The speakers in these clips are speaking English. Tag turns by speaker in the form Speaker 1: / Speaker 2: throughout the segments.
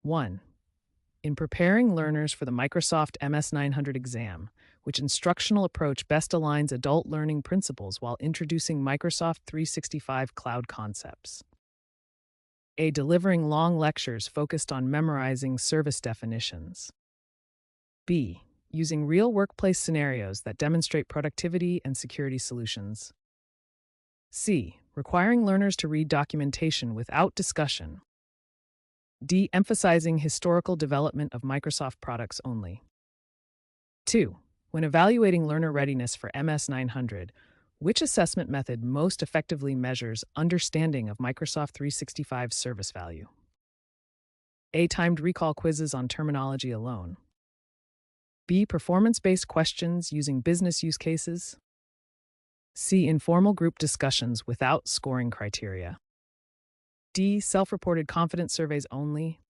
Speaker 1: 1. In preparing learners for the Microsoft MS900 exam, which instructional approach best aligns adult learning principles while introducing Microsoft 365 cloud concepts? A. Delivering long lectures focused on memorizing service definitions. B. Using real workplace scenarios that demonstrate productivity and security solutions. C. Requiring learners to read documentation without discussion. D. Emphasizing historical development of Microsoft products only. 2. When evaluating learner readiness for MS900, which assessment method most effectively measures understanding of Microsoft 365 service value? A. Timed recall quizzes on terminology alone. B. Performance-based questions using business use cases. C. Informal group discussions without scoring criteria. D. Self-reported confidence surveys only.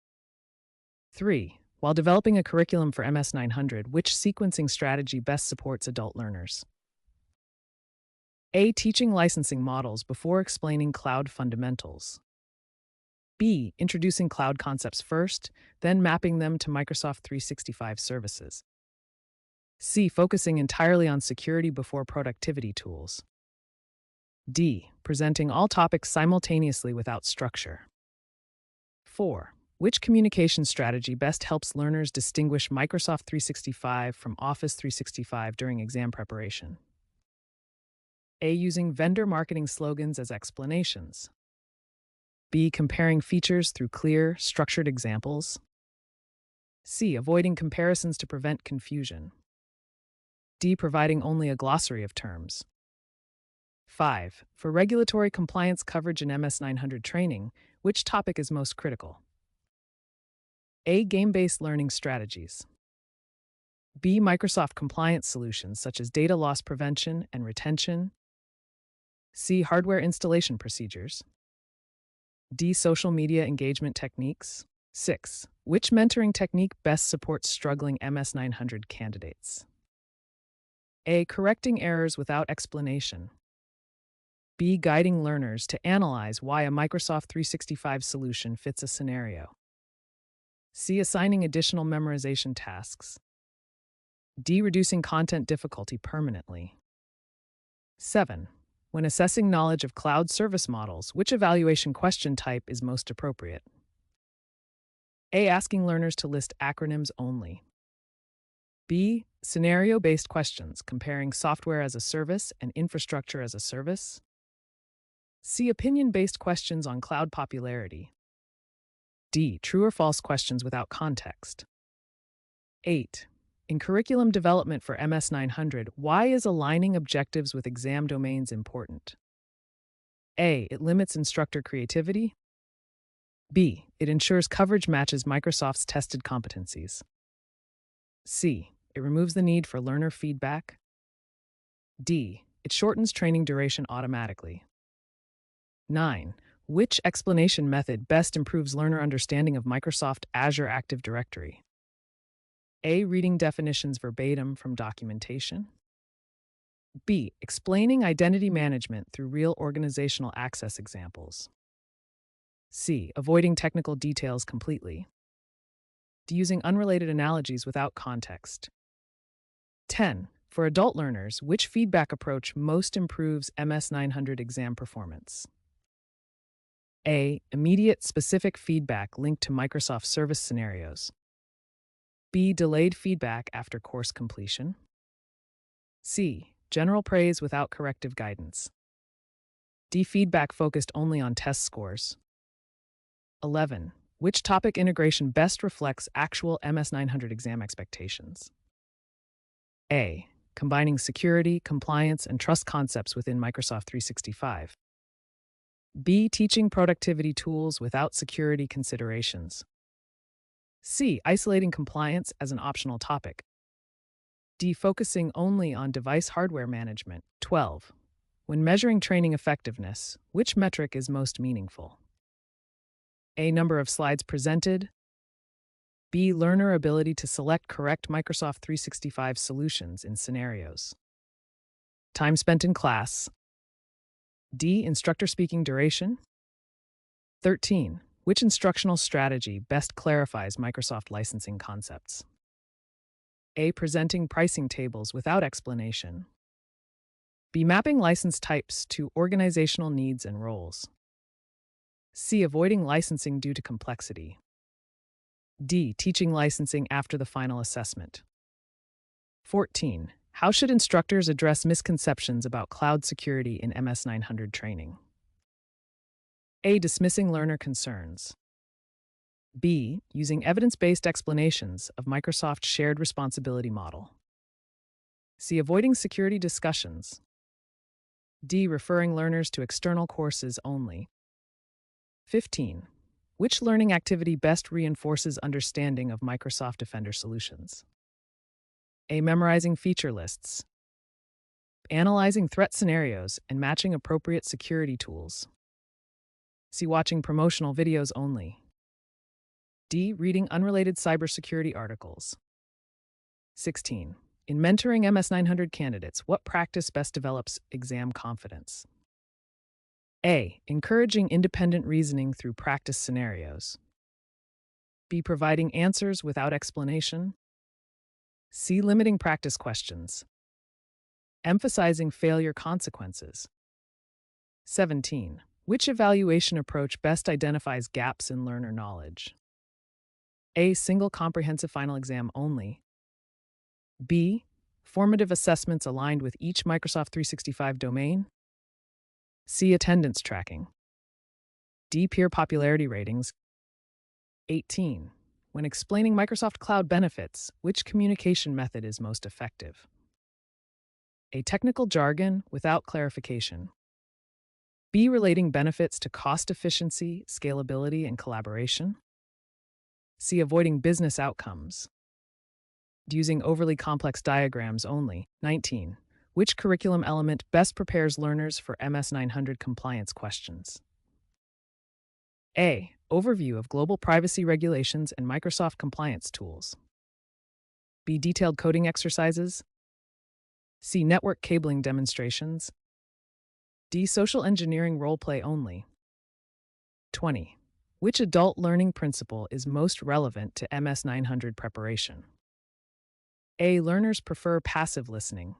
Speaker 1: 3. While developing a curriculum for MS900, which sequencing strategy best supports adult learners? A. Teaching licensing models before explaining cloud fundamentals. B. Introducing cloud concepts first, then mapping them to Microsoft 365 services. C. Focusing entirely on security before productivity tools. D. Presenting all topics simultaneously without structure. 4. Which communication strategy best helps learners distinguish Microsoft 365 from Office 365 during exam preparation? A. Using vendor marketing slogans as explanations. B. Comparing features through clear, structured examples. C. Avoiding comparisons to prevent confusion. D. Providing only a glossary of terms. 5. For regulatory compliance coverage in MS900 training, which topic is most critical? A. Game-based learning strategies. B. Microsoft compliance solutions such as data loss prevention and retention. C. Hardware installation procedures. D. Social media engagement techniques. 6. Which mentoring technique best supports struggling MS900 candidates? A. Correcting errors without explanation. B. Guiding learners to analyze why a Microsoft 365 solution fits a scenario. C. Assigning additional memorization tasks. D. Reducing content difficulty permanently. 7. When assessing knowledge of cloud service models, which evaluation question type is most appropriate? A. Asking learners to list acronyms only. B. Scenario-based questions comparing software as a service and infrastructure as a service. C. Opinion-based questions on cloud popularity. D. True or false questions without context. 8. In curriculum development for MS900, why is aligning objectives with exam domains important? A. It limits instructor creativity. B. It ensures coverage matches Microsoft's tested competencies. C. It removes the need for learner feedback. D. It shortens training duration automatically. 9. Which explanation method best improves learner understanding of Microsoft Azure Active Directory? A. Reading definitions verbatim from documentation. B. Explaining identity management through real organizational access examples. C. Avoiding technical details completely. D. Using unrelated analogies without context. 10. For adult learners, which feedback approach most improves MS900 exam performance? A. Immediate specific feedback linked to Microsoft service scenarios. B. Delayed feedback after course completion. C. General praise without corrective guidance. D. Feedback focused only on test scores. 11. Which topic integration best reflects actual MS900 exam expectations? A. Combining security, compliance, and trust concepts within Microsoft 365. B. Teaching productivity tools without security considerations. C. Isolating compliance as an optional topic. D. Focusing only on device hardware management. 12. When measuring training effectiveness, which metric is most meaningful? A. Number of slides presented. B. Learner ability to select correct Microsoft 365 solutions in scenarios. Time spent in class. D. Instructor speaking duration. 13. Which instructional strategy best clarifies Microsoft licensing concepts? A. Presenting pricing tables without explanation. B. Mapping license types to organizational needs and roles. C. Avoiding licensing due to complexity. D. Teaching licensing after the final assessment. 14. How should instructors address misconceptions about cloud security in MS900 training? A. Dismissing learner concerns. B. Using evidence-based explanations of Microsoft's shared responsibility model. C. Avoiding security discussions. D. Referring learners to external courses only. 15. Which learning activity best reinforces understanding of Microsoft Defender solutions? A. Memorizing feature lists. Analyzing threat scenarios and matching appropriate security tools. C. Watching promotional videos only. D. Reading unrelated cybersecurity articles. 16. In mentoring MS900 candidates, what practice best develops exam confidence? A. Encouraging independent reasoning through practice scenarios. B. Providing answers without explanation. C. Limiting practice questions. Emphasizing failure consequences. 17. Which evaluation approach best identifies gaps in learner knowledge? A. Single comprehensive final exam only. B. Formative assessments aligned with each Microsoft 365 domain. C. Attendance tracking. D. Peer popularity ratings. 18. When explaining Microsoft Cloud benefits, which communication method is most effective? A. Technical jargon without clarification. B. Relating benefits to cost efficiency, scalability, and collaboration. C. Avoiding business outcomes. D. Using overly complex diagrams only. 19. Which curriculum element best prepares learners for MS900 compliance questions? A. Overview of global privacy regulations and Microsoft compliance tools. B. Detailed coding exercises. C. Network cabling demonstrations. D. Social engineering role-play only. 20. Which adult learning principle is most relevant to MS900 preparation? A. Learners prefer passive listening.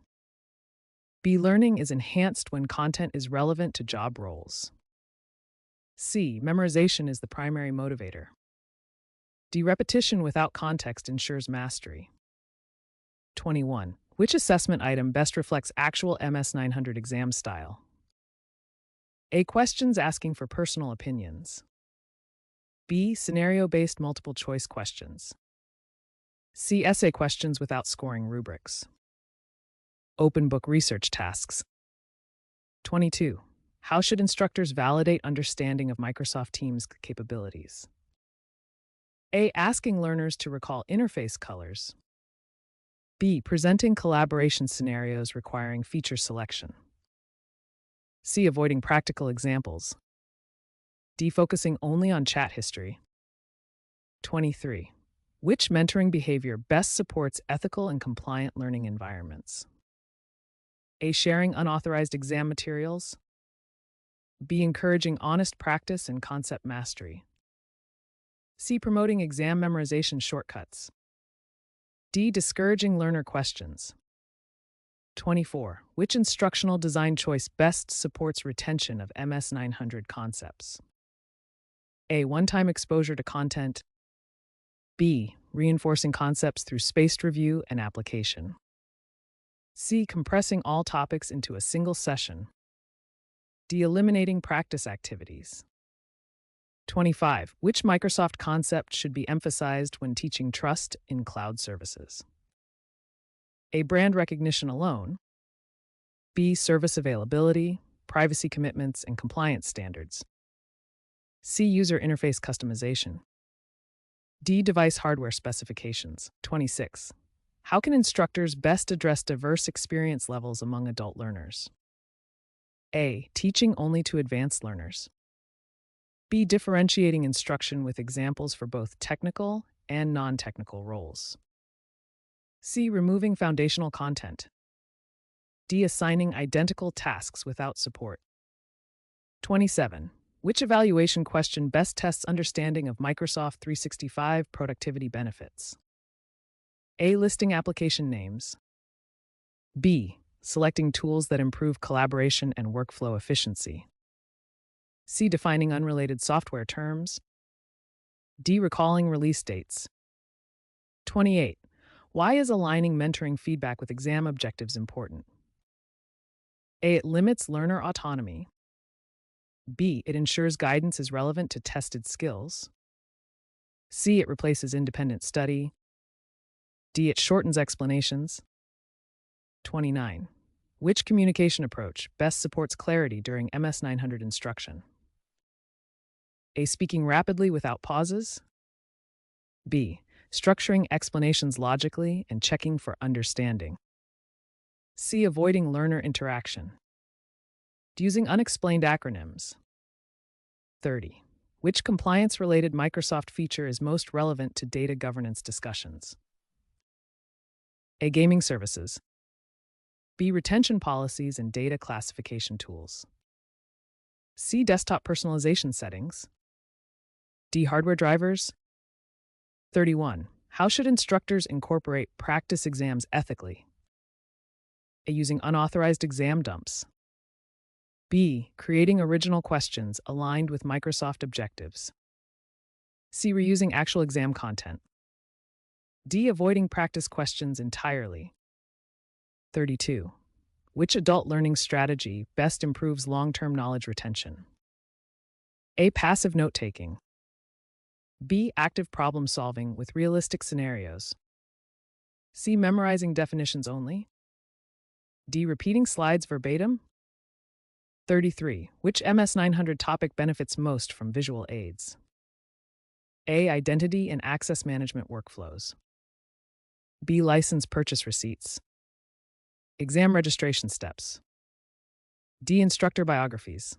Speaker 1: B. Learning is enhanced when content is relevant to job roles. C. Memorization is the primary motivator. D. Repetition without context ensures mastery. 21. Which assessment item best reflects actual MS900 exam style? A. Questions asking for personal opinions. B. Scenario-based multiple-choice questions. C. Essay questions without scoring rubrics. Open book research tasks. 22. How should instructors validate understanding of Microsoft Teams capabilities? A. Asking learners to recall interface colors. B. Presenting collaboration scenarios requiring feature selection. C. Avoiding practical examples. D. Focusing only on chat history. 23. Which mentoring behavior best supports ethical and compliant learning environments? A. Sharing unauthorized exam materials. B. Encouraging honest practice and concept mastery. C. Promoting exam memorization shortcuts. D. Discouraging learner questions. 24. Which instructional design choice best supports retention of MS900 concepts? A. One-time exposure to content. B. Reinforcing concepts through spaced review and application. C. Compressing all topics into a single session. D. Eliminating practice activities. 25. Which Microsoft concept should be emphasized when teaching trust in cloud services? A. Brand recognition alone. B. Service availability, privacy commitments, and compliance standards. C. User interface customization. D. Device hardware specifications. 26. How can instructors best address diverse experience levels among adult learners? A. Teaching only to advanced learners. B. Differentiating instruction with examples for both technical and non-technical roles. C. Removing foundational content. D. Assigning identical tasks without support. 27. Which evaluation question best tests understanding of Microsoft 365 productivity benefits? A. Listing application names. B. Selecting tools that improve collaboration and workflow efficiency. C. Defining unrelated software terms. D. Recalling release dates. 28. Why is aligning mentoring feedback with exam objectives important? A. It limits learner autonomy. B. It ensures guidance is relevant to tested skills. C. It replaces independent study. D. It shortens explanations. 29. Which communication approach best supports clarity during MS900 instruction? A. Speaking rapidly without pauses. B. Structuring explanations logically and checking for understanding. C. Avoiding learner interaction. D. Using unexplained acronyms. 30. Which compliance-related Microsoft feature is most relevant to data governance discussions? A. Gaming services. B. Retention policies and data classification tools. C. Desktop personalization settings. D. Hardware drivers. 31. How should instructors incorporate practice exams ethically? A. Using unauthorized exam dumps. B. Creating original questions aligned with Microsoft objectives. C. Reusing actual exam content. D. Avoiding practice questions entirely. 32. Which adult learning strategy best improves long-term knowledge retention? A. Passive note-taking. B. Active problem-solving with realistic scenarios. C. Memorizing definitions only. D. Repeating slides verbatim. 33. Which MS900 topic benefits most from visual aids? A. Identity and access management workflows. B. License purchase receipts. Exam registration steps. D. Instructor biographies.